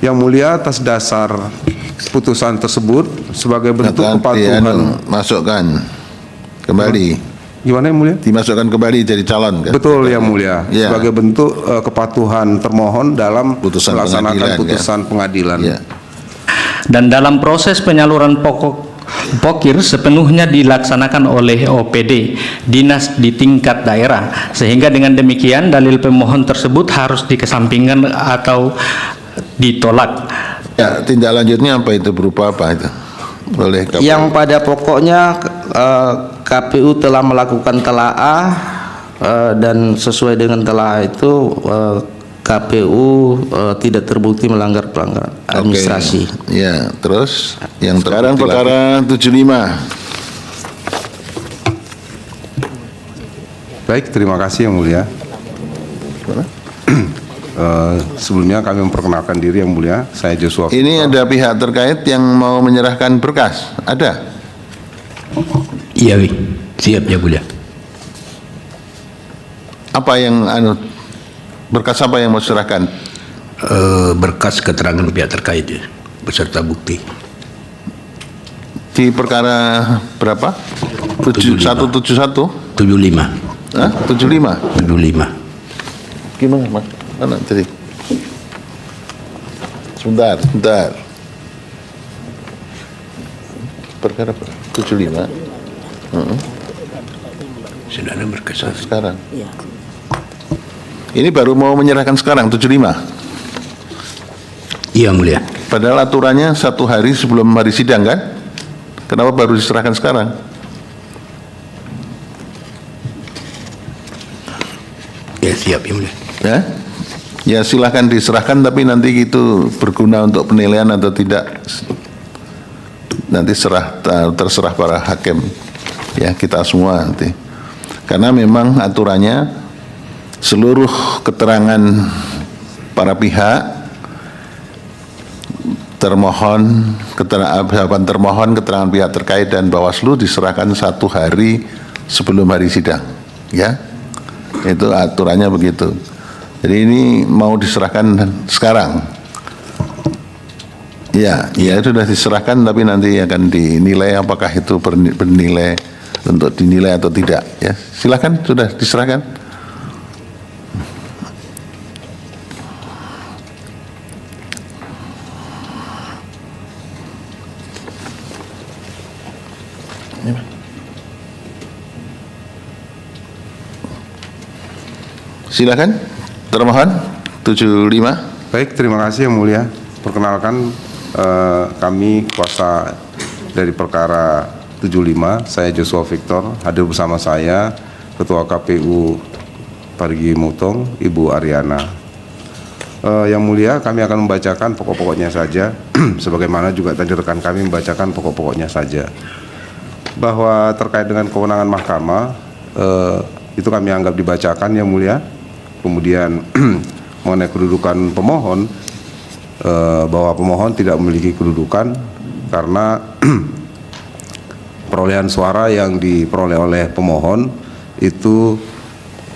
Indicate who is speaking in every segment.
Speaker 1: Yang Mulia, atas dasar putusan tersebut sebagai bentuk kepatuhan.
Speaker 2: Masukkan kembali.
Speaker 1: Gimana Yang Mulia?
Speaker 2: Dimasukkan kembali jadi calon kan?
Speaker 1: Betul Yang Mulia. Ya. Sebagai bentuk kepatuhan termohon dalam
Speaker 2: putusan
Speaker 1: melaksanakan putusan pengadilan.
Speaker 2: Ya.
Speaker 3: Dan dalam proses penyaluran pokir sepenuhnya dilaksanakan oleh OPD dinas di tingkat daerah, sehingga dengan demikian dalil pemohon tersebut harus dikesampingkan atau ditolak.
Speaker 2: Ya, tindak lanjutnya apa itu, berupa apa itu? Oleh KPU.
Speaker 4: Yang pada pokoknya KPU telah melakukan telaah dan sesuai dengan telaah itu KPU tidak terbukti melanggar pelanggaran administrasi.
Speaker 2: Ya, terus yang sekarang perkara 75.
Speaker 1: Baik, terima kasih Yang Mulia. Sebelumnya kami memperkenalkan diri Yang Mulia, saya Joshua.
Speaker 2: Ini ada pihak terkait yang mau menyerahkan berkas, ada?
Speaker 5: Iya, siap ya Mulia.
Speaker 2: Apa yang berkas apa yang mau serahkan?
Speaker 5: Berkas keterangan pihak terkait ya, beserta bukti.
Speaker 2: Di perkara berapa? 171?
Speaker 5: 75.
Speaker 2: Hah? 75?
Speaker 5: 75.
Speaker 2: Gimana Mas? Mana tadi? Sebentar. Perkara 75.
Speaker 5: Sudah ada berkas.
Speaker 2: Sekarang. Ini baru mau menyerahkan sekarang 75.
Speaker 5: Iya Mulia.
Speaker 2: Padahal aturannya 1 hari sebelum hari sidang kan? Kenapa baru diserahkan sekarang?
Speaker 5: Ya siap ya Mulia.
Speaker 2: Ya silahkan diserahkan, tapi nanti itu berguna untuk penilaian atau tidak nanti terserah para hakim ya, kita semua nanti. Karena memang aturannya seluruh keterangan para pihak termohon, keterangan pihak terkait dan Bawaslu diserahkan 1 hari sebelum hari sidang, ya. Itu aturannya begitu. Jadi ini mau diserahkan sekarang. Ya sudah diserahkan, tapi nanti akan dinilai apakah itu bernilai untuk dinilai atau tidak. Ya, silakan sudah diserahkan. Silakan, termohon 75.
Speaker 1: Baik, terima kasih Yang Mulia. Perkenalkan kami kuasa dari perkara 75, saya Joshua Victor, hadir bersama saya Ketua KPU Parigi Mutong, Ibu Ariana. Yang Mulia, kami akan membacakan pokok-pokoknya saja, sebagaimana juga tadi rekan kami membacakan pokok-pokoknya saja. Bahwa terkait dengan kewenangan mahkamah, itu kami anggap dibacakan Yang Mulia. Kemudian mengenai kedudukan pemohon, bahwa pemohon tidak memiliki kedudukan karena perolehan suara yang diperoleh oleh pemohon itu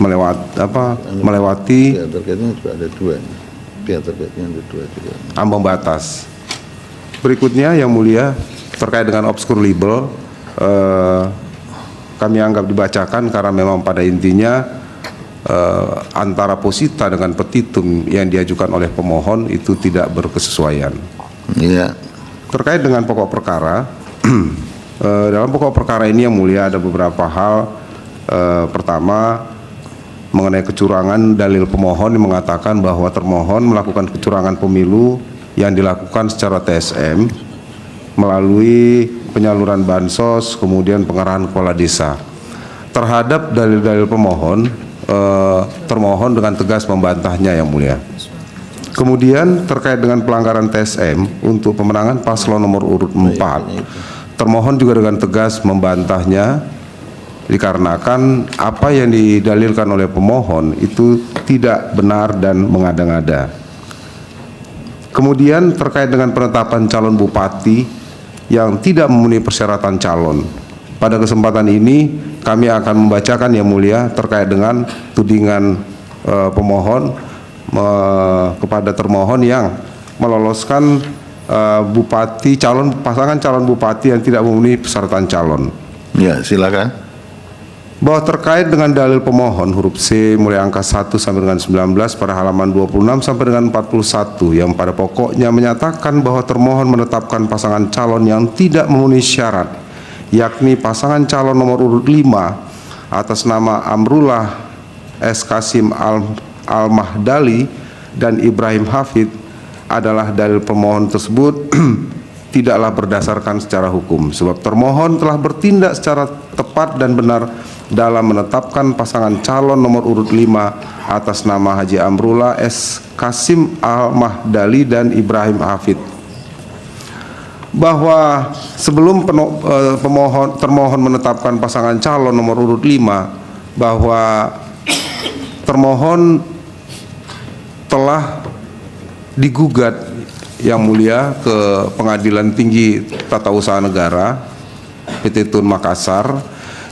Speaker 1: melewati
Speaker 2: Pihak terkaitnya juga ada 2. Pihak terkaitnya ada 2 juga.
Speaker 1: ambang batas. Berikutnya Yang Mulia, terkait dengan obscure libel, kami anggap dibacakan karena memang pada intinya antara posita dengan petitum yang diajukan oleh pemohon itu tidak berkesesuaian.
Speaker 2: Iya.
Speaker 1: Terkait dengan pokok perkara, dalam pokok perkara ini Yang Mulia ada beberapa hal. Pertama, mengenai kecurangan, dalil pemohon yang mengatakan bahwa termohon melakukan kecurangan pemilu yang dilakukan secara TSM melalui penyaluran bansos, kemudian pengerahan kepala desa. Terhadap dalil-dalil pemohon, termohon dengan tegas membantahnya Yang Mulia. Kemudian terkait dengan pelanggaran TSM untuk pemenangan paslon nomor urut 4, termohon juga dengan tegas membantahnya dikarenakan apa yang didalilkan oleh pemohon itu tidak benar dan mengada-ngada. Kemudian terkait dengan penetapan calon bupati yang tidak memenuhi persyaratan calon. Pada kesempatan ini kami akan membacakan Yang Mulia terkait dengan tudingan pemohon kepada termohon yang meloloskan pasangan calon bupati yang tidak memenuhi persyaratan calon.
Speaker 2: Ya, silakan.
Speaker 1: Bahwa terkait dengan dalil pemohon huruf C mulai angka 1 sampai dengan 19 pada halaman 26 sampai dengan 41 yang pada pokoknya menyatakan bahwa termohon menetapkan pasangan calon yang tidak memenuhi syarat, yakni pasangan calon nomor urut 5 atas nama Amrullah S. Kasim Al-Mahdali dan Ibrahim Hafid adalah dalil pemohon tersebut tidaklah berdasarkan secara hukum, sebab termohon telah bertindak secara tepat dan benar dalam menetapkan pasangan calon nomor urut 5 atas nama Haji Amrullah S. Kasim Al-Mahdali dan Ibrahim Hafid. Bahwa sebelum termohon menetapkan pasangan calon nomor urut 5, bahwa termohon telah digugat yang mulia ke Pengadilan Tinggi Tata Usaha Negara PT Tun Makassar,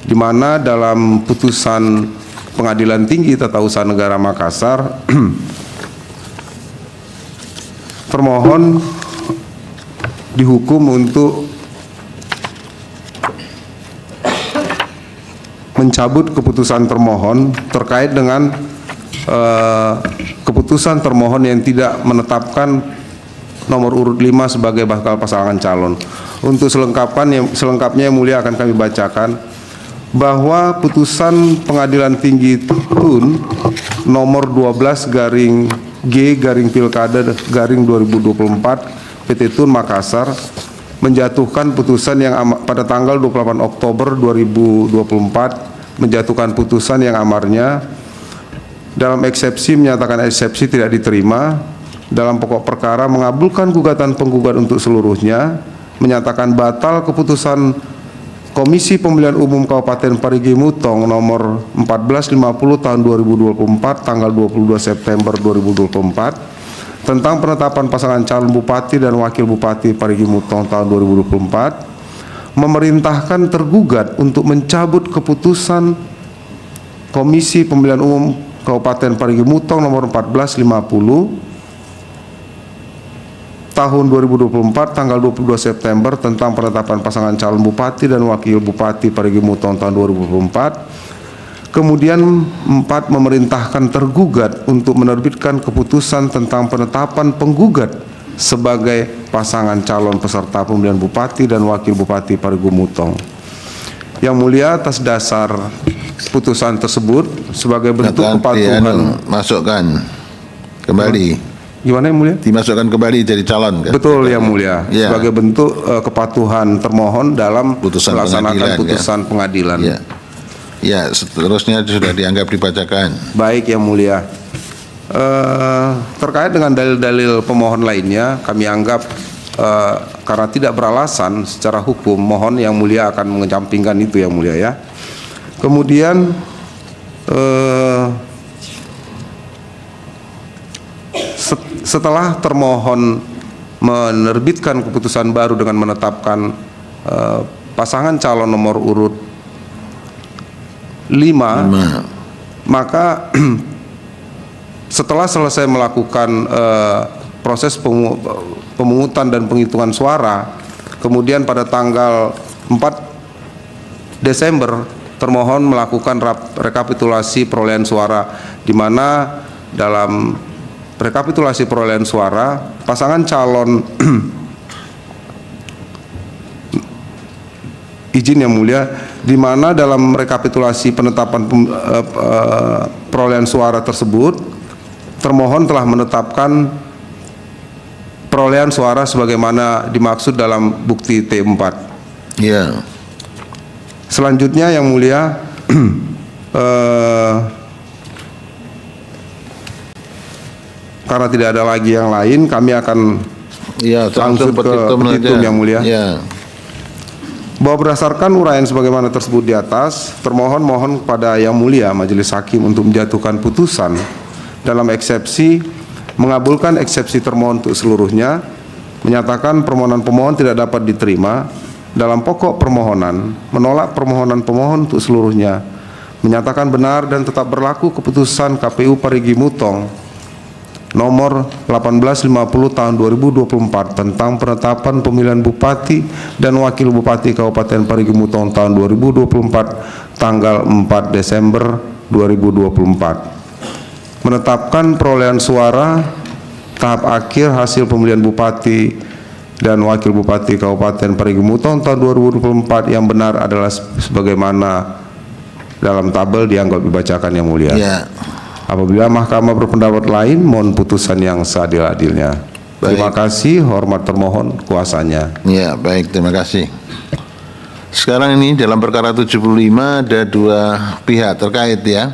Speaker 1: di mana dalam putusan Pengadilan Tinggi Tata Usaha Negara Makassar termohon dihukum untuk mencabut keputusan termohon terkait dengan keputusan termohon yang tidak menetapkan nomor urut 5 sebagai bakal pasangan calon. Untuk selengkapnya yang mulia akan kami bacakan bahwa putusan Pengadilan Tinggi Tun nomor 12 garing G garing Pilkada garing 2024 PT Tun Makassar menjatuhkan putusan yang pada tanggal 28 Oktober 2024 menjatuhkan putusan yang amarnya dalam eksepsi menyatakan eksepsi tidak diterima, dalam pokok perkara mengabulkan gugatan penggugat untuk seluruhnya, menyatakan batal keputusan Komisi Pemilihan Umum Kabupaten Parigi Mutong nomor 1450 tahun 2024 tanggal 22 September 2024 tentang penetapan pasangan calon bupati dan wakil bupati Parigi Mutong tahun 2024, memerintahkan tergugat untuk mencabut keputusan Komisi Pemilihan Umum Kabupaten Parigi Mutong nomor 1450 tahun 2024 tanggal 22 September tentang penetapan pasangan calon bupati dan wakil bupati Parigi Mutong tahun 2024. Kemudian 4, memerintahkan tergugat untuk menerbitkan keputusan tentang penetapan penggugat sebagai pasangan calon peserta pemilihan bupati dan wakil bupati Parigi Mutong. Yang mulia, atas dasar putusan tersebut sebagai bentuk kepatuhan,
Speaker 2: masukkan kembali.
Speaker 1: Gimana yang mulia?
Speaker 2: Dimasukkan kembali jadi calon kan?
Speaker 1: Betul yang mulia.
Speaker 2: Ya.
Speaker 1: Sebagai bentuk kepatuhan termohon dalam
Speaker 2: Putusan
Speaker 1: melaksanakan
Speaker 2: pengadilan,
Speaker 1: putusan pengadilan.
Speaker 2: Ya. Ya, seterusnya sudah dianggap dibacakan.
Speaker 1: Baik yang mulia. Terkait dengan dalil-dalil pemohon lainnya, kami anggap karena tidak beralasan secara hukum, mohon yang mulia akan mengecampingkan itu yang mulia ya. Kemudian setelah termohon menerbitkan keputusan baru dengan menetapkan pasangan calon nomor urut 5, maka setelah selesai melakukan proses pemungutan dan penghitungan suara, kemudian pada tanggal 4 Desember termohon melakukan rekapitulasi perolehan suara, di mana dalam rekapitulasi perolehan suara pasangan calon izin yang mulia, di mana dalam rekapitulasi penetapan perolehan suara tersebut termohon telah menetapkan perolehan suara sebagaimana dimaksud dalam bukti T4.
Speaker 2: Ya.
Speaker 1: Selanjutnya yang mulia, karena tidak ada lagi yang lain, kami akan
Speaker 2: Ya,
Speaker 1: langsung ke petitum yang mulia.
Speaker 2: Ya.
Speaker 1: Bahwa berdasarkan uraian sebagaimana tersebut di atas, termohon mohon kepada yang mulia majelis hakim untuk menjatuhkan putusan dalam eksepsi, mengabulkan eksepsi termohon untuk seluruhnya, menyatakan permohonan pemohon tidak dapat diterima, dalam pokok permohonan menolak permohonan pemohon untuk seluruhnya, menyatakan benar dan tetap berlaku keputusan KPU Parigi Mutong nomor 1850 tahun 2024 tentang penetapan pemilihan bupati dan wakil bupati Kabupaten Parigi Mutong tahun 2024 tanggal 4 Desember 2024. Menetapkan perolehan suara tahap akhir hasil pemilihan bupati dan wakil bupati Kabupaten Parigi Mutong tahun 2024 yang benar adalah sebagaimana dalam tabel dianggap dibacakan yang mulia.
Speaker 2: Ya.
Speaker 1: Apabila mahkamah berpendapat lain, mohon putusan yang seadil-adilnya. Terima kasih, hormat termohon kuasanya.
Speaker 2: Ya, baik, terima kasih. Sekarang ini dalam perkara 75 ada dua pihak terkait ya.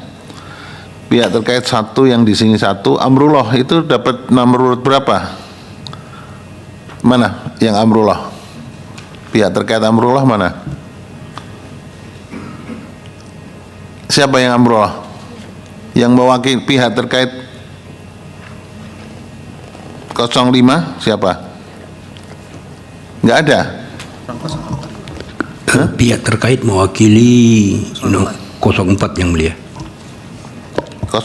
Speaker 2: Pihak terkait satu yang di sini satu, Amrullah itu dapat nomor urut berapa? Mana yang Amrullah? Pihak terkait Amrullah mana? Siapa yang Amrullah? Yang mewakili pihak terkait 05 siapa? Enggak ada.
Speaker 5: Pihak terkait mewakili 04 yang mulia.
Speaker 2: 04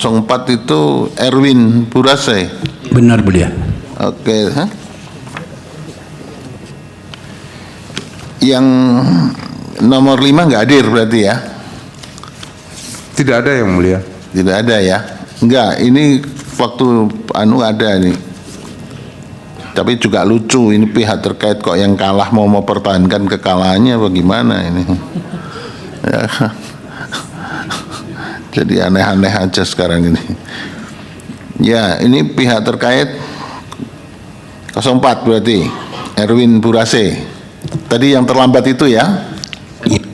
Speaker 2: itu Erwin Burase.
Speaker 5: Benar mulia.
Speaker 2: Oke, Yang nomor 5 enggak hadir berarti ya?
Speaker 1: Tidak ada yang mulia.
Speaker 2: Tidak ada ya? Enggak, ini waktu ada nih. Tapi juga lucu, ini pihak terkait kok yang kalah mau mempertahankan kekalahannya bagaimana ini. Ya. Jadi aneh-aneh aja sekarang ini. Ya, ini pihak terkait 04 berarti Erwin Burase. Tadi yang terlambat itu ya?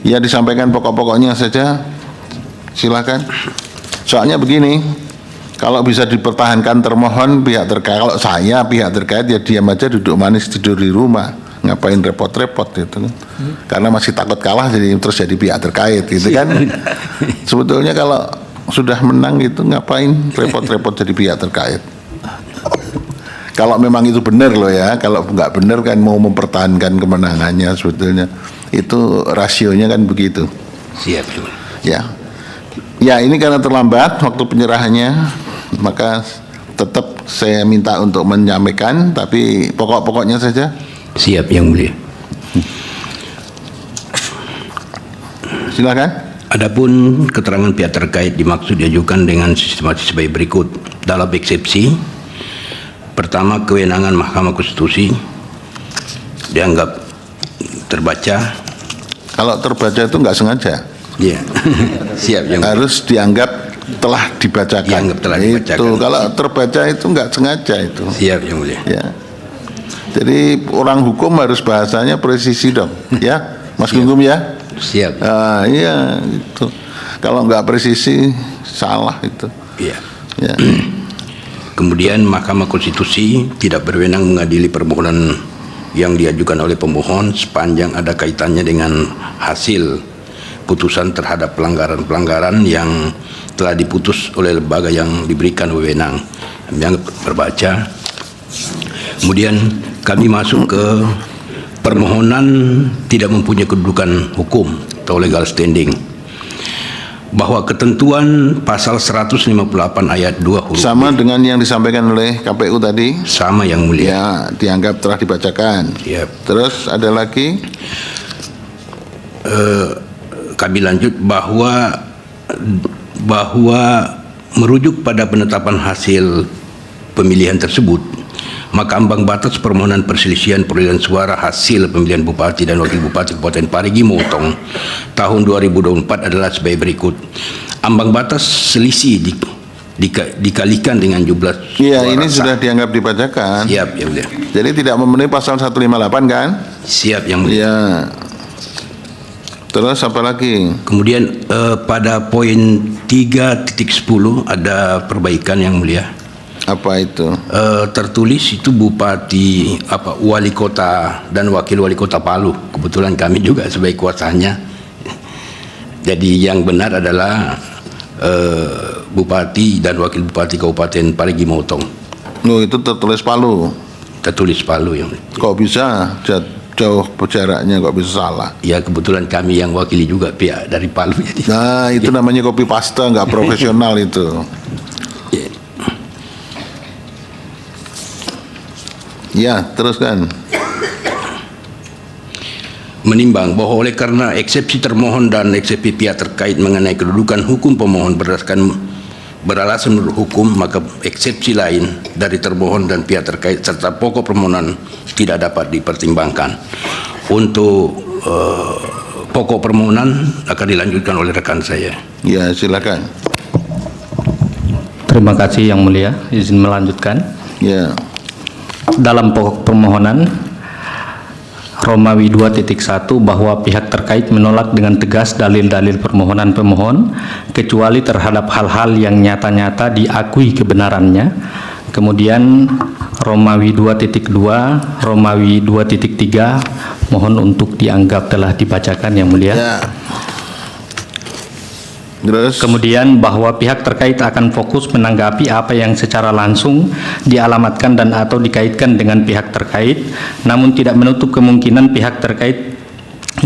Speaker 2: Ya, disampaikan pokok-pokoknya saja. Silakan. Soalnya begini, kalau bisa dipertahankan termohon pihak terkait, kalau saya pihak terkait ya diam aja, duduk manis tidur di rumah, ngapain repot-repot gitu kan? Karena masih takut kalah jadi terus jadi pihak terkait gitu kan? Sebetulnya kalau sudah menang gitu ngapain repot-repot jadi pihak terkait? Kalau memang itu benar loh ya, kalau nggak benar kan mau mempertahankan kemenangannya sebetulnya itu rasionya kan begitu.
Speaker 5: Siap.
Speaker 2: Ya. Ya, ini karena terlambat waktu penyerahannya, maka tetap saya minta untuk menyampaikan, tapi pokok-pokoknya saja.
Speaker 5: Siap yang mulia.
Speaker 2: Silakan.
Speaker 5: Adapun keterangan pihak terkait dimaksud diajukan dengan sistematis sebagai berikut. Dalam eksepsi, pertama, kewenangan Mahkamah Konstitusi dianggap terbaca.
Speaker 2: Kalau terbaca itu nggak sengaja.
Speaker 5: Iya. Siap yang mulia.
Speaker 2: Harus dianggap telah dibacakan.
Speaker 5: Dianggap telah dibacakan.
Speaker 2: Itu kalau terbaca itu nggak sengaja itu.
Speaker 5: Siap yang mulia.
Speaker 2: Ya. Jadi orang hukum harus bahasanya presisi dong, ya, Mas Gunggung ya.
Speaker 5: Siap.
Speaker 2: Ah, iya itu. Kalau nggak presisi salah itu.
Speaker 5: Iya.
Speaker 2: Ya.
Speaker 5: Kemudian Mahkamah Konstitusi tidak berwenang mengadili permohonan yang diajukan oleh pemohon sepanjang ada kaitannya dengan hasil putusan terhadap pelanggaran-pelanggaran yang telah diputus oleh lembaga yang diberikan wewenang. Yang terbaca. Kemudian kami masuk ke permohonan tidak mempunyai kedudukan hukum atau legal standing, bahwa ketentuan pasal 158 ayat 2 huruf
Speaker 2: Sama dengan yang disampaikan oleh KPU tadi.
Speaker 5: sama yang mulia.
Speaker 2: Ya, dianggap telah dibacakan.
Speaker 5: Siap.
Speaker 2: Terus ada lagi.
Speaker 5: Kami lanjut bahwa merujuk pada penetapan hasil pemilihan tersebut, maka ambang batas permohonan perselisihan perolehan suara hasil pemilihan bupati dan wakil bupati Kabupaten Parigi Mutong tahun 2024 adalah sebagai berikut. Ambang batas selisih dikalikan dengan jumlah
Speaker 2: Iya,
Speaker 5: suara
Speaker 2: ini
Speaker 5: sah.
Speaker 2: sudah dianggap dibacakan.
Speaker 5: Siap yang mulia.
Speaker 2: Jadi tidak memenuhi pasal 158 kan?
Speaker 5: Siap yang mulia.
Speaker 2: Iya. Terus apa lagi?
Speaker 5: Kemudian pada poin 3.10 ada perbaikan yang mulia.
Speaker 2: Apa itu?
Speaker 5: Tertulis itu bupati, wali kota dan wakil wali kota Palu. Kebetulan kami juga sebagai kuasanya. Jadi yang benar adalah bupati dan wakil bupati Kabupaten Parigi Mutong.
Speaker 2: Oh, itu tertulis Palu.
Speaker 5: Tertulis Palu yang.
Speaker 2: Kok bisa jauh jaraknya kok bisa salah?
Speaker 5: Ya kebetulan kami yang wakili juga pihak dari Palu. Jadi.
Speaker 2: Nah, itu namanya copy paste, nggak profesional itu. Ya, teruskan.
Speaker 5: Menimbang bahwa oleh karena eksepsi termohon dan eksepsi pihak terkait mengenai kedudukan hukum pemohon beralasan menurut hukum, maka eksepsi lain dari termohon dan pihak terkait serta pokok permohonan tidak dapat dipertimbangkan. Untuk pokok permohonan akan dilanjutkan oleh rekan saya.
Speaker 2: Ya, silakan.
Speaker 3: Terima kasih Yang Mulia, izin melanjutkan.
Speaker 2: Ya.
Speaker 3: Dalam pokok permohonan Romawi 2.1 bahwa pihak terkait menolak dengan tegas dalil-dalil permohonan pemohon kecuali terhadap hal-hal yang nyata-nyata diakui kebenarannya. Kemudian Romawi 2.2, Romawi 2.3 mohon untuk dianggap telah dibacakan Yang Mulia.
Speaker 2: Ya. Terus.
Speaker 3: Kemudian bahwa pihak terkait akan fokus menanggapi apa yang secara langsung dialamatkan dan atau dikaitkan dengan pihak terkait, namun tidak menutup kemungkinan pihak terkait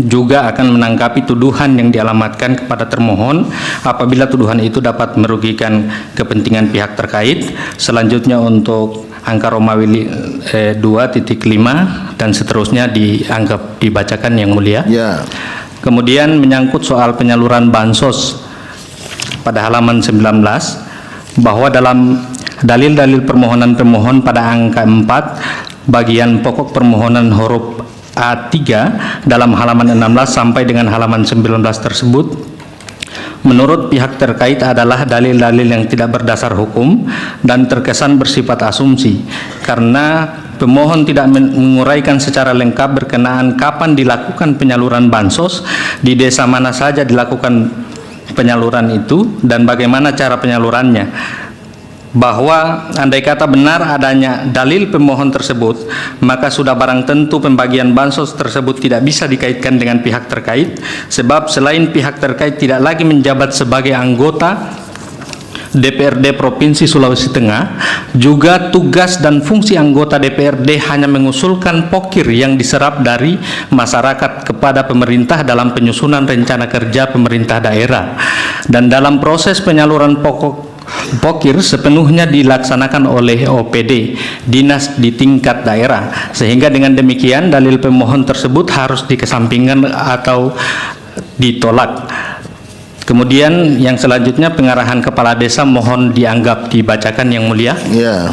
Speaker 3: juga akan menanggapi tuduhan yang dialamatkan kepada termohon apabila tuduhan itu dapat merugikan kepentingan pihak terkait. Selanjutnya untuk angka Romawi 2.5 dan seterusnya dianggap dibacakan Yang Mulia.
Speaker 2: Ya.
Speaker 3: Kemudian menyangkut soal penyaluran bansos pada halaman 19 bahwa dalam dalil-dalil permohonan pemohon pada angka 4 bagian pokok permohonan huruf A3 dalam halaman 16 sampai dengan halaman 19 tersebut menurut pihak terkait adalah dalil-dalil yang tidak berdasar hukum dan terkesan bersifat asumsi karena pemohon tidak menguraikan secara lengkap berkenaan kapan dilakukan penyaluran bansos, di desa mana saja dilakukan penyaluran itu dan bagaimana cara penyalurannya. Bahwa andai kata benar adanya dalil pemohon tersebut, maka sudah barang tentu pembagian bansos tersebut tidak bisa dikaitkan dengan pihak terkait, sebab selain pihak terkait tidak lagi menjabat sebagai anggota DPRD Provinsi Sulawesi Tengah, juga tugas dan fungsi anggota DPRD hanya mengusulkan pokir yang diserap dari masyarakat kepada pemerintah dalam penyusunan rencana kerja pemerintah daerah. Dan dalam proses penyaluran pokir sepenuhnya dilaksanakan oleh OPD, dinas di tingkat daerah. Sehingga dengan demikian dalil pemohon tersebut harus dikesampingkan atau ditolak. Kemudian yang selanjutnya pengarahan kepala desa mohon dianggap dibacakan Yang Mulia.
Speaker 2: Ya.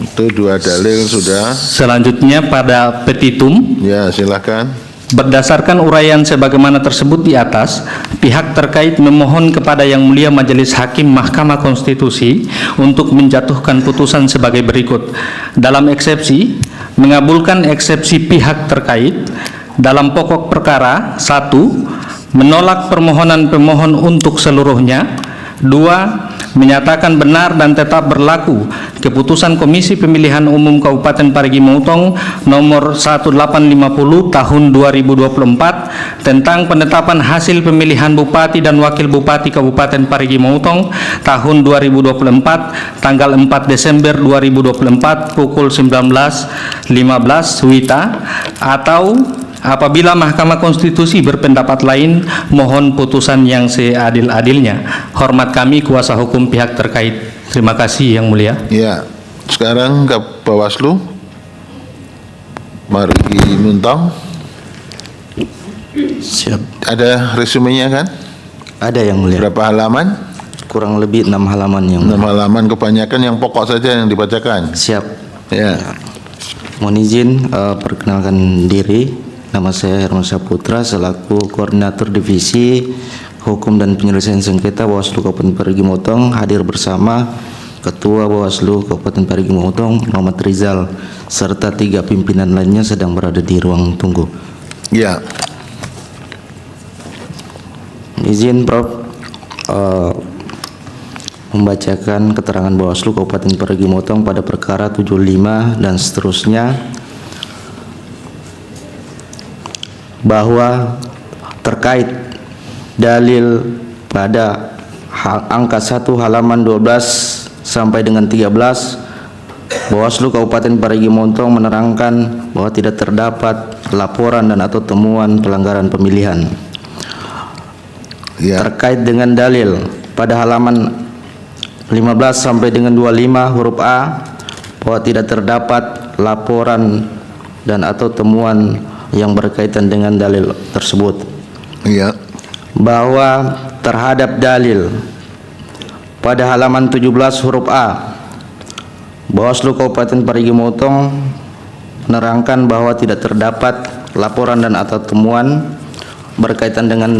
Speaker 2: Itu dua dalil sudah.
Speaker 3: Selanjutnya pada petitum.
Speaker 2: Ya, silakan.
Speaker 3: Berdasarkan uraian sebagaimana tersebut di atas, pihak terkait memohon kepada Yang Mulia Majelis Hakim Mahkamah Konstitusi untuk menjatuhkan putusan sebagai berikut. Dalam eksepsi, mengabulkan eksepsi pihak terkait. Dalam pokok perkara, 1. Menolak permohonan pemohon untuk seluruhnya. 2. Menyatakan benar dan tetap berlaku keputusan Komisi Pemilihan Umum Kabupaten Parigi Mutong nomor 1850 tahun 2024 tentang penetapan hasil pemilihan Bupati dan Wakil Bupati Kabupaten Parigi Mutong tahun 2024 tanggal 4 Desember 2024 pukul 19.15 WITA, atau apabila Mahkamah Konstitusi berpendapat lain, mohon putusan yang seadil-adilnya. Hormat kami kuasa hukum pihak terkait. Terima kasih Yang Mulia.
Speaker 2: Ya. Sekarang ke Bawaslu. Parigi Mutong.
Speaker 4: Siap.
Speaker 2: Ada resumenya kan?
Speaker 4: Ada Yang Mulia.
Speaker 2: Berapa halaman?
Speaker 4: Kurang lebih 6 halaman Yang
Speaker 2: 6
Speaker 4: Mulia.
Speaker 2: halaman, kebanyakan yang pokok saja yang dibacakan.
Speaker 4: Siap.
Speaker 2: Ya.
Speaker 4: Mohon izin perkenalkan diri. Nama saya Herman Saputra selaku Koordinator Divisi Hukum dan Penyelesaian Sengketa Bawaslu Kabupaten Parigi Mutong, hadir bersama Ketua Bawaslu Kabupaten Parigi Mutong Muhammad Rizal serta 3 pimpinan lainnya sedang berada di ruang tunggu.
Speaker 2: Ya.
Speaker 4: Izin Prof membacakan keterangan Bawaslu Kabupaten Parigi Mutong pada perkara 75 dan seterusnya, bahwa terkait dalil pada angka 1 halaman 12 sampai dengan 13, Bawaslu Kabupaten Parigi Mutong menerangkan bahwa tidak terdapat laporan dan atau temuan pelanggaran pemilihan.
Speaker 2: Ya.
Speaker 4: Terkait dengan dalil pada halaman 15 sampai dengan 25 huruf A bahwa tidak terdapat laporan dan atau temuan yang berkaitan dengan dalil tersebut.
Speaker 2: Iya.
Speaker 4: Bahwa terhadap dalil pada halaman 17 huruf A, Bawaslu Kabupaten Parigi Motong menerangkan bahwa tidak terdapat laporan dan atau temuan berkaitan dengan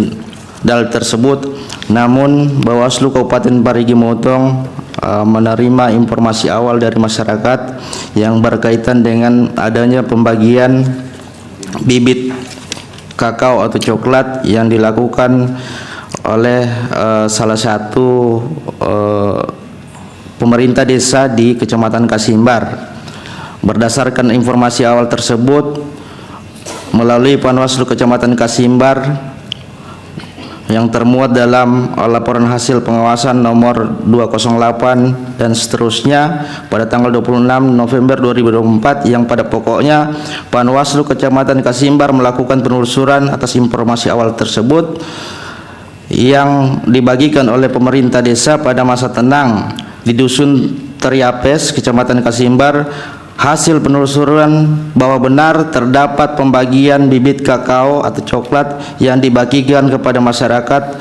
Speaker 4: dalil tersebut. Namun Bawaslu Kabupaten Parigi Motong menerima informasi awal dari masyarakat yang berkaitan dengan adanya pembagian bibit kakao atau coklat yang dilakukan oleh salah satu pemerintah desa di Kecamatan Kasimbar. Berdasarkan informasi awal tersebut, melalui Panwaslu Kecamatan Kasimbar yang termuat dalam laporan hasil pengawasan nomor 208 dan seterusnya pada tanggal 26 November 2024, yang pada pokoknya Panwaslu Kecamatan Kasimbar melakukan penelusuran atas informasi awal tersebut yang dibagikan oleh pemerintah desa pada masa tenang di Dusun Teriapes, Kecamatan Kasimbar. Hasil penelusuran bahwa benar terdapat pembagian bibit kakao atau coklat yang dibagikan kepada masyarakat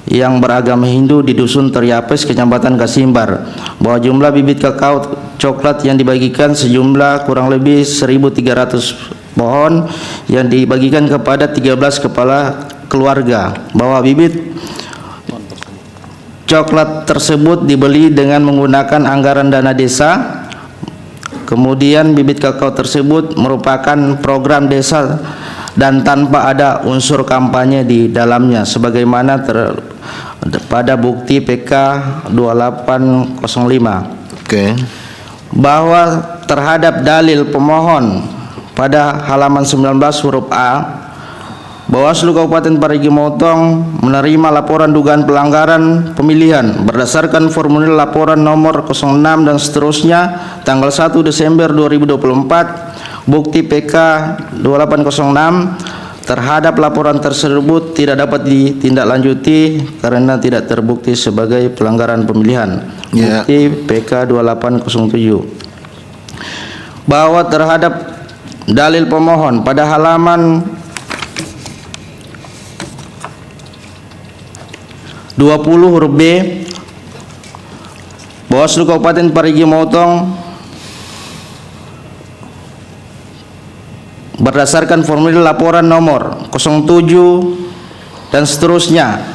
Speaker 4: yang beragama Hindu di Dusun Teriapes, Kecamatan Kasimbar, bahwa jumlah bibit kakao coklat yang dibagikan sejumlah kurang lebih 1.300 pohon yang dibagikan kepada 13 kepala keluarga, bahwa bibit coklat tersebut dibeli dengan menggunakan anggaran dana desa. Kemudian bibit kakao tersebut merupakan program desa dan tanpa ada unsur kampanye di dalamnya sebagaimana pada bukti PK 2805.
Speaker 2: Oke.
Speaker 4: Bahwa terhadap dalil pemohon pada halaman 19 huruf A, Bawaslu Kabupaten Parigi Motong menerima laporan dugaan pelanggaran pemilihan berdasarkan formulir laporan nomor 06 dan seterusnya tanggal 1 Desember 2024, bukti PK 2806. Terhadap laporan tersebut tidak dapat ditindaklanjuti karena tidak terbukti sebagai pelanggaran pemilihan. Bukti PK 2807. Bahwa terhadap dalil pemohon pada halaman 20 huruf B, Bawaslu Kabupaten Parigi Motong berdasarkan formulir laporan nomor 07 dan seterusnya,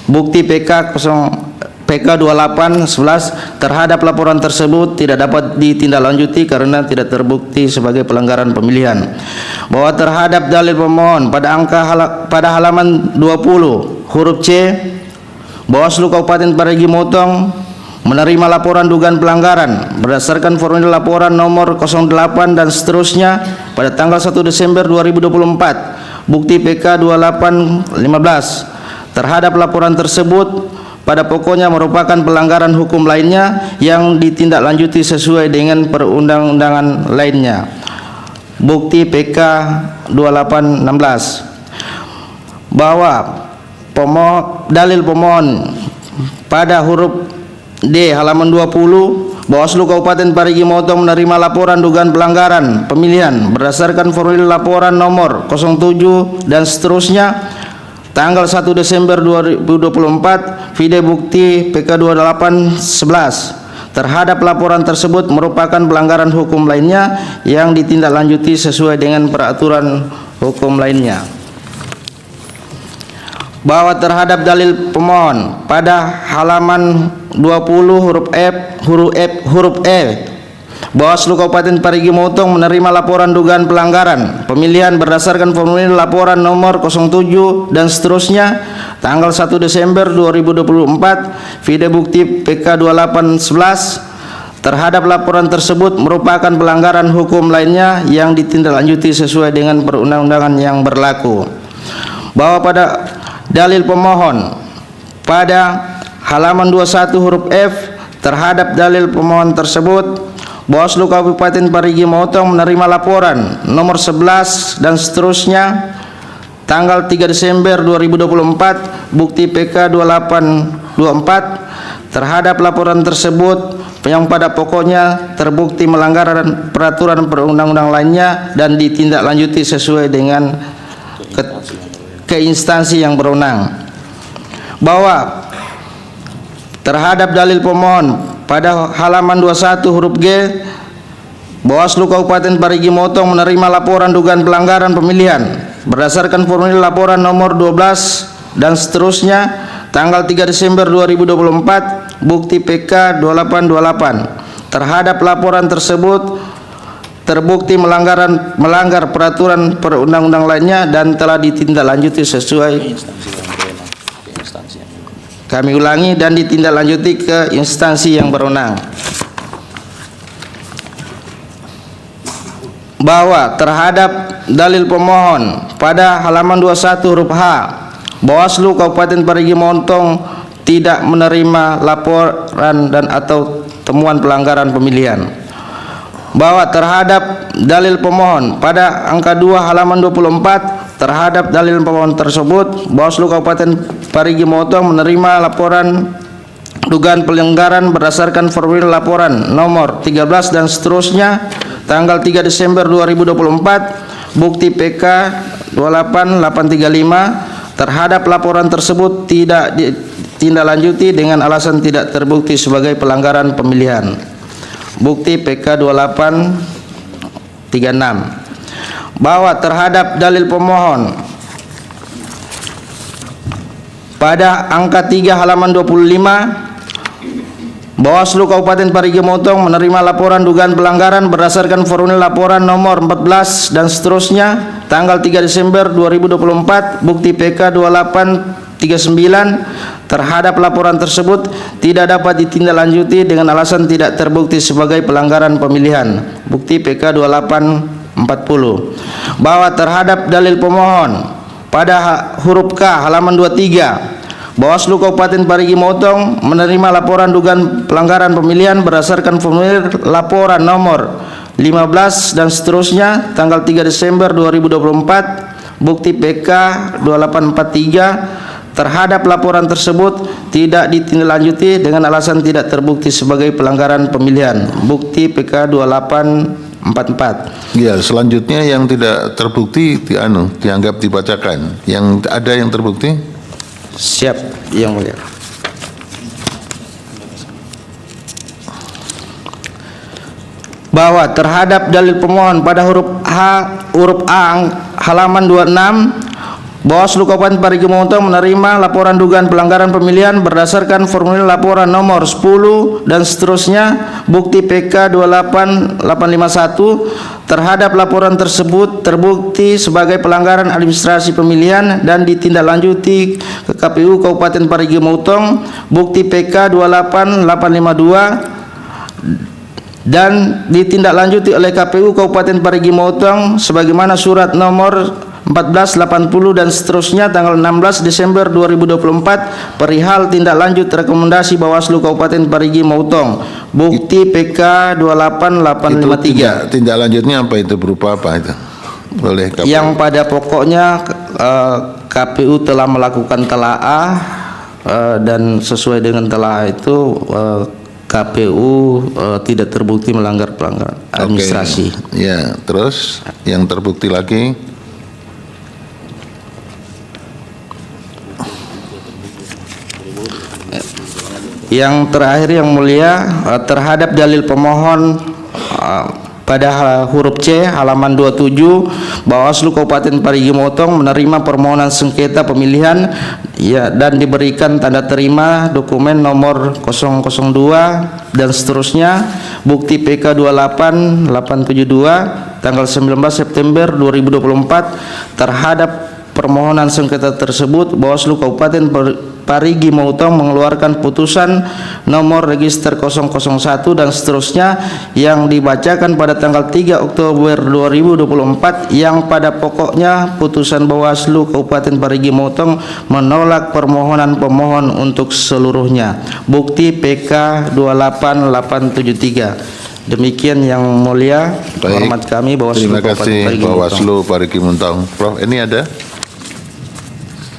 Speaker 4: bukti PK 2811, terhadap laporan tersebut tidak dapat ditindaklanjuti karena tidak terbukti sebagai pelanggaran pemilihan. Bahwa terhadap dalil pemohon pada halaman 20 huruf C, Bawaslu Kabupaten Parigi Motong menerima laporan dugaan pelanggaran berdasarkan formulir laporan nomor 08 dan seterusnya pada tanggal 1 Desember 2024, bukti PK 2815. Terhadap laporan tersebut pada pokoknya merupakan pelanggaran hukum lainnya yang ditindaklanjuti sesuai dengan perundang-undangan lainnya, bukti PK 2816. Bahwa dalil pemohon pada huruf D halaman 20, Bawaslu Kabupaten Parigi Motong menerima laporan dugaan pelanggaran pemilihan berdasarkan formulir laporan nomor 07 dan seterusnya tanggal 1 Desember 2024, vide bukti PK 2811. Terhadap laporan tersebut merupakan pelanggaran hukum lainnya yang ditindaklanjuti sesuai dengan peraturan hukum lainnya. Bahwa terhadap dalil pemohon pada halaman 20 huruf E, Bawaslu Kabupaten Parigi Motong menerima laporan dugaan pelanggaran pemilihan berdasarkan formulir laporan nomor 07 dan seterusnya tanggal 1 Desember 2024, vide bukti PK 2811. Terhadap laporan tersebut merupakan pelanggaran hukum lainnya yang ditindaklanjuti sesuai dengan perundang-undangan yang berlaku. Bahwa pada dalil pemohon pada halaman 21 huruf F, terhadap dalil pemohon tersebut Bawaslu Kabupaten Parigi Motong menerima laporan nomor 11 dan seterusnya tanggal 3 Desember 2024, bukti PK 2824. terhadap laporan tersebut yang pada pokoknya terbukti melanggar peraturan perundang-undang lainnya dan ditindaklanjuti sesuai dengan ke instansi yang berwenang. Bahwa terhadap dalil pemohon pada halaman 21 huruf G, Bawaslu Kabupaten Parigi Motong menerima laporan dugaan pelanggaran pemilihan berdasarkan formulir laporan nomor 12 dan seterusnya tanggal 3 Desember 2024 bukti PK 2828. Terhadap laporan tersebut terbukti melanggar peraturan perundang-undang lainnya dan telah ditindaklanjuti sesuai. Kami ulangi, dan ditindaklanjuti ke instansi yang berwenang. Bahwa terhadap dalil pemohon pada halaman 21 huruf H, Bawaslu Kabupaten Parigi Motong tidak menerima laporan dan atau temuan pelanggaran pemilihan. Bahwa terhadap dalil pemohon pada angka 2 halaman 24, terhadap dalil pemohon tersebut Bawaslu Kabupaten Parigi Motong menerima laporan dugaan pelanggaran berdasarkan formulir laporan nomor 13 dan seterusnya tanggal 3 Desember 2024 bukti PK 28835. Terhadap laporan tersebut tidak ditindaklanjuti dengan alasan tidak terbukti sebagai pelanggaran pemilihan. Bukti PK 2836. Bahwa terhadap dalil pemohon pada angka 3 halaman 25, Bawaslu Kabupaten Parigi Motong menerima laporan dugaan pelanggaran berdasarkan formulir laporan nomor 14 dan seterusnya tanggal 3 Desember 2024 bukti PK 2839. Terhadap laporan tersebut tidak dapat ditindaklanjuti dengan alasan tidak terbukti sebagai pelanggaran pemilihan. Bukti PK 2840. Bahwa terhadap dalil pemohon pada huruf K halaman 23, Bawaslu Kabupaten Parigi Motong menerima laporan dugaan pelanggaran pemilihan berdasarkan formulir laporan nomor 15 dan seterusnya tanggal 3 Desember 2024 bukti PK 2843. Terhadap laporan tersebut tidak ditindaklanjuti dengan alasan tidak terbukti sebagai pelanggaran pemilihan. Bukti PK 2844.
Speaker 2: Ya, selanjutnya yang tidak terbukti dianggap dibacakan. Yang ada yang terbukti?
Speaker 4: Siap, Yang Mulia. Bahwa terhadap dalil pemohon pada huruf A halaman 26, Bawaslu Kabupaten Parigi Motong menerima laporan dugaan pelanggaran pemilihan berdasarkan formulir laporan nomor 10 dan seterusnya bukti PK 28851. Terhadap laporan tersebut terbukti sebagai pelanggaran administrasi pemilihan dan ditindaklanjuti ke KPU Kabupaten Parigi Motong bukti PK 28852 dan ditindaklanjuti oleh KPU Kabupaten Parigi Motong sebagaimana surat nomor 1480 dan seterusnya tanggal 16 Desember 2024 perihal tindak lanjut rekomendasi Bawaslu Kabupaten Parigi Motong bukti PK 28853.
Speaker 2: Tindak lanjutnya apa itu, berupa apa itu? Oleh KPU.
Speaker 4: Yang pada pokoknya KPU telah melakukan telaah dan sesuai dengan telaah itu KPU tidak terbukti melanggar pelanggaran administrasi.
Speaker 2: Ya, terus yang terbukti lagi?
Speaker 4: Yang terakhir Yang Mulia, terhadap dalil pemohon pada huruf C halaman 27, Bawaslu Kabupaten Parigi Motong menerima permohonan sengketa pemilihan ya dan diberikan tanda terima dokumen nomor 002 dan seterusnya bukti PK 28872 tanggal 19 September 2024. Terhadap permohonan sengketa tersebut Bawaslu Kabupaten Parigi Motong mengeluarkan putusan nomor register 001 dan seterusnya yang dibacakan pada tanggal 3 Oktober 2024 yang pada pokoknya putusan Bawaslu Kabupaten Parigi Motong menolak permohonan pemohon untuk seluruhnya. Bukti PK 28873. Demikian Yang Mulia, hormat kami Bawaslu
Speaker 2: Terima kasih
Speaker 4: Parigi
Speaker 2: Bawaslu Parigi Motong. Prof, ini ada?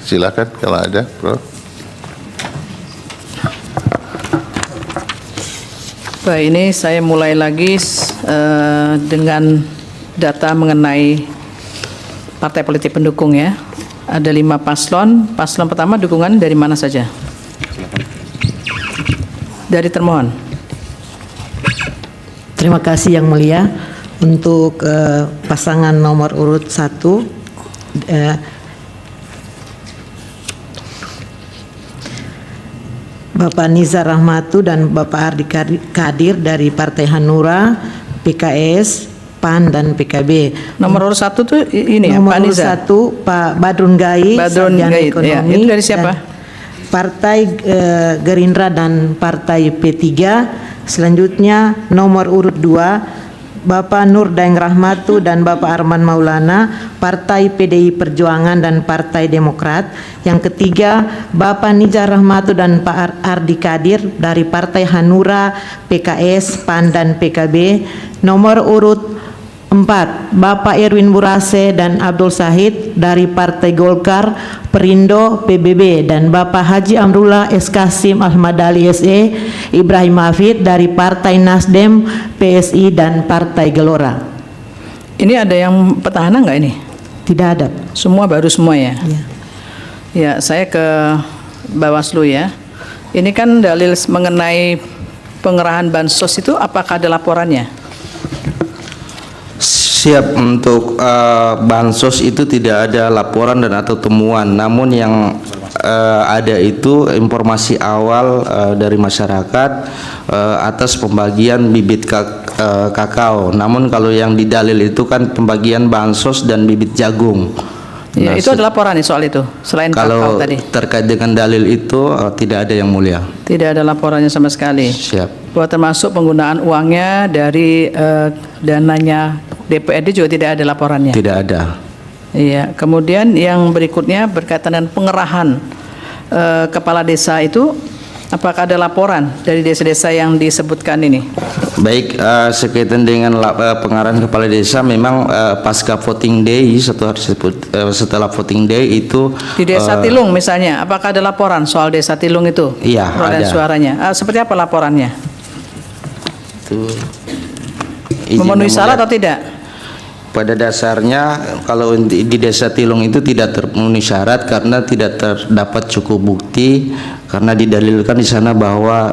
Speaker 2: Silakan kalau ada, Prof.
Speaker 6: Baik, ini saya mulai lagi dengan data mengenai partai politik pendukung ya. Ada 5 paslon. Paslon pertama dukungan dari mana saja? Dari termohon.
Speaker 7: Terima kasih Yang Mulia. Untuk pasangan nomor urut 1, Bapak Nizar Rahmatu dan Bapak Ardi Kadir dari Partai Hanura, PKS, PAN dan PKB.
Speaker 6: Nomor urut 1 tuh ini ya,
Speaker 7: Nomor
Speaker 6: Pak
Speaker 7: urut
Speaker 6: Nizar.
Speaker 7: 1 Pak Badrun Gai,
Speaker 6: Badrun
Speaker 7: Sarjana
Speaker 6: Gai,
Speaker 7: Ekonomi.
Speaker 6: ya. Itu dari siapa?
Speaker 7: Dan Partai Gerindra dan Partai P3. Selanjutnya nomor urut 2 Bapak Nur Daeng Rahmatu dan Bapak Arman Maulana, Partai PDI Perjuangan dan Partai Demokrat. Yang ketiga, Bapak Nizar Rahmatu dan Pak Ardi Kadir dari Partai Hanura, PKS, PAN dan PKB. Nomor urut 4, Bapak Erwin Burase dan Abdul Sahid dari Partai Golkar, Perindo, PBB, dan Bapak Haji Amrullah S. Kasim Ahmad Ali SE, Ibrahim Hafid dari Partai Nasdem, PSI, dan Partai Gelora.
Speaker 6: Ini ada yang petahana nggak ini?
Speaker 7: Tidak ada.
Speaker 6: Semua baru semua ya?
Speaker 7: Ya.
Speaker 6: Ya, saya ke Bawaslu ya. Ini kan dalil mengenai pengerahan bansos itu, apakah ada laporannya?
Speaker 4: Siap. Untuk bansos itu tidak ada laporan dan atau temuan, namun yang ada itu informasi awal dari masyarakat atas pembagian bibit kakao. Namun kalau yang didalil itu kan pembagian bansos dan bibit jagung.
Speaker 6: Ya,
Speaker 4: Nah,
Speaker 6: itu ada laporan nih soal itu, selain kakao
Speaker 4: kalau
Speaker 6: tadi.
Speaker 4: terkait dengan dalil itu tidak ada yang mulia.
Speaker 6: Tidak ada laporannya sama sekali.
Speaker 4: Siap.
Speaker 6: Bahwa termasuk penggunaan uangnya dari dananya DPRD juga tidak ada laporannya.
Speaker 4: Tidak ada.
Speaker 6: Iya. Kemudian yang berikutnya berkaitan dengan pengerahan kepala desa itu, apakah ada laporan dari desa-desa yang disebutkan ini?
Speaker 4: Baik, sekaitan dengan pengarahan kepala desa, memang pasca voting day, setelah voting day itu
Speaker 6: Di desa Tilung misalnya, apakah ada laporan soal desa Tilung itu?
Speaker 4: Iya,
Speaker 6: perolehan
Speaker 4: ada.
Speaker 6: suaranya. Seperti apa laporannya?
Speaker 4: itu izin
Speaker 6: Memenuhi
Speaker 4: yang
Speaker 6: syarat
Speaker 4: mulia.
Speaker 6: atau tidak?
Speaker 4: Pada dasarnya kalau di desa Tilung itu tidak terpenuhi syarat karena tidak terdapat cukup bukti, karena didalilkan di sana bahwa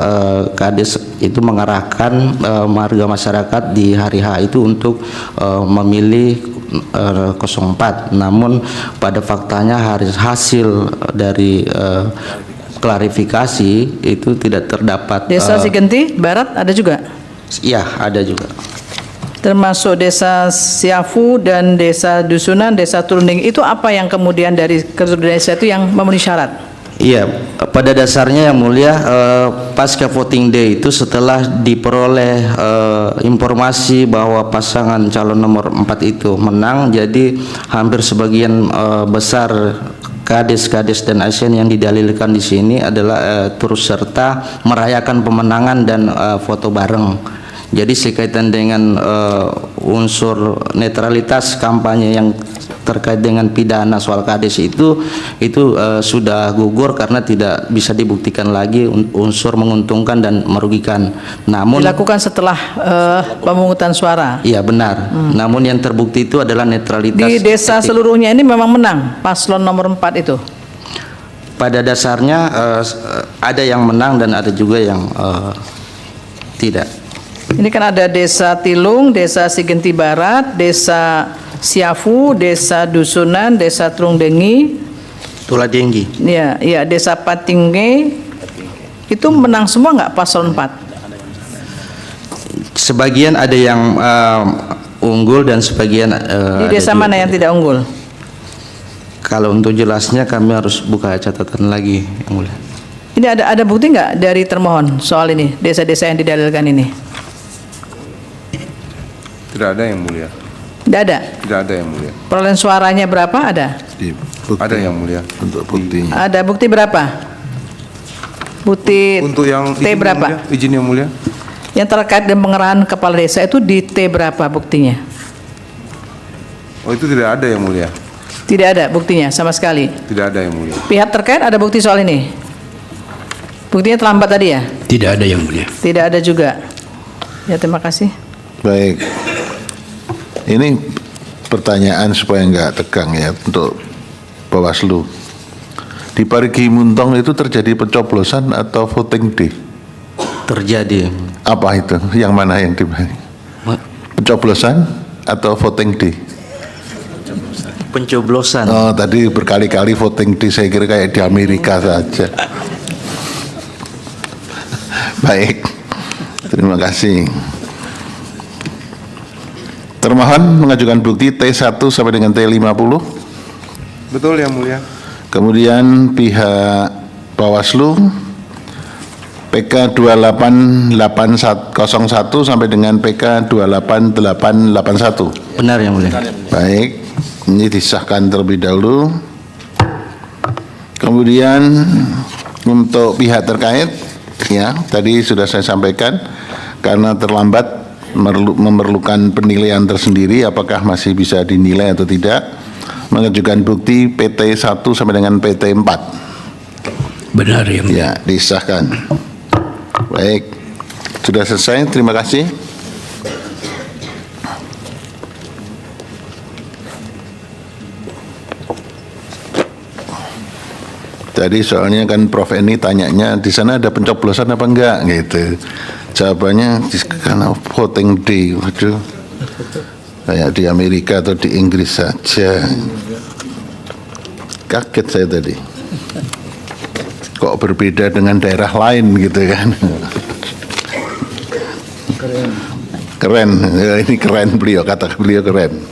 Speaker 4: Kades itu mengarahkan warga masyarakat di hari H itu untuk memilih 04. Namun pada faktanya hasil dari klarifikasi itu tidak terdapat.
Speaker 6: Desa Sigenti Barat ada juga?
Speaker 4: Ya, ada juga.
Speaker 6: Termasuk desa Siafu dan desa Dusunan, desa Turunding, itu apa yang kemudian dari kedua desa itu yang memenuhi syarat?
Speaker 4: Iya, pada dasarnya yang mulia pasca voting day itu setelah diperoleh informasi bahwa pasangan calon nomor 4 itu menang, jadi hampir sebagian besar kades-kades dan ASN yang didalilkan di sini adalah turut serta merayakan pemenangan dan foto bareng. Jadi sekaitan dengan unsur netralitas kampanye yang terkait dengan pidana soal kades itu sudah gugur karena tidak bisa dibuktikan lagi unsur menguntungkan dan merugikan. Namun
Speaker 6: Dilakukan setelah pemungutan suara.
Speaker 4: iya benar. Namun yang terbukti itu adalah netralitas.
Speaker 6: Di desa
Speaker 4: etik.
Speaker 6: seluruhnya ini memang menang paslon nomor 4 itu.
Speaker 4: Pada dasarnya ada yang menang dan ada juga yang tidak.
Speaker 6: Ini kan ada desa Tilung, desa Sigenti Barat, desa Siafu, desa Dusunan, desa Trungdengi,
Speaker 4: Tuladenggi.
Speaker 6: ya, ya, desa Patingge. Itu menang semua nggak paslon 4?
Speaker 4: Sebagian ada yang unggul dan sebagian
Speaker 6: Di
Speaker 4: ada
Speaker 6: desa
Speaker 4: juga
Speaker 6: mana yang tidak unggul?
Speaker 4: Kalau untuk jelasnya kami harus buka catatan lagi, Yang Mulia.
Speaker 6: Ini ada bukti nggak dari termohon soal ini, desa-desa yang didalilkan ini?
Speaker 1: Tidak ada yang mulia.
Speaker 6: Tidak ada.
Speaker 1: Tidak ada yang mulia.
Speaker 6: Perolehan suaranya berapa? Ada.
Speaker 1: Ada yang mulia.
Speaker 2: Untuk buktinya.
Speaker 6: Ada bukti berapa? Bukti
Speaker 1: Untuk yang
Speaker 6: T
Speaker 1: izin yang
Speaker 6: berapa?
Speaker 1: mulia, izin yang mulia.
Speaker 6: Yang terkait dengan pengerahan kepala desa itu di T berapa buktinya?
Speaker 1: Oh, itu tidak ada yang mulia.
Speaker 6: Tidak ada buktinya sama sekali.
Speaker 1: Tidak ada yang mulia.
Speaker 6: Pihak terkait ada bukti soal ini? Buktinya terlambat tadi ya?
Speaker 5: Tidak ada yang mulia.
Speaker 6: Tidak ada juga. Ya, terima kasih.
Speaker 2: Baik. Ini pertanyaan supaya nggak tegang ya untuk Bawaslu. Di Parigi Muntong itu terjadi pencoblosan atau voting day?
Speaker 4: Terjadi.
Speaker 2: Apa itu? Yang mana yang dibahas? Pencoblosan atau voting day?
Speaker 4: Pencoblosan.
Speaker 2: Oh, tadi berkali-kali voting day, saya kira kayak di Amerika saja. Baik, terima kasih. Termohon mengajukan bukti T1 sampai dengan T50.
Speaker 1: Betul Yang Mulia.
Speaker 2: Kemudian pihak Bawaslu PK 28801 sampai dengan PK 28881.
Speaker 4: Benar Yang Mulia.
Speaker 2: Baik, ini disahkan terlebih dahulu. Kemudian untuk pihak terkait, ya tadi sudah saya sampaikan, karena terlambat memerlukan penilaian tersendiri apakah masih bisa dinilai atau tidak, mengajukan bukti PT 1 sampai dengan PT 4.
Speaker 5: Benar Yang Mulia.
Speaker 2: Ya, disahkan. Baik, sudah selesai, terima kasih. Tadi soalnya kan Prof. Eni tanyanya di sana ada pencoblosan apa enggak gitu. Jawabannya karena voting day, waduh, kayak di Amerika atau di Inggris saja. Kaget saya tadi. Kok berbeda dengan daerah lain gitu kan? Keren. Ya, ini keren beliau, kata beliau keren.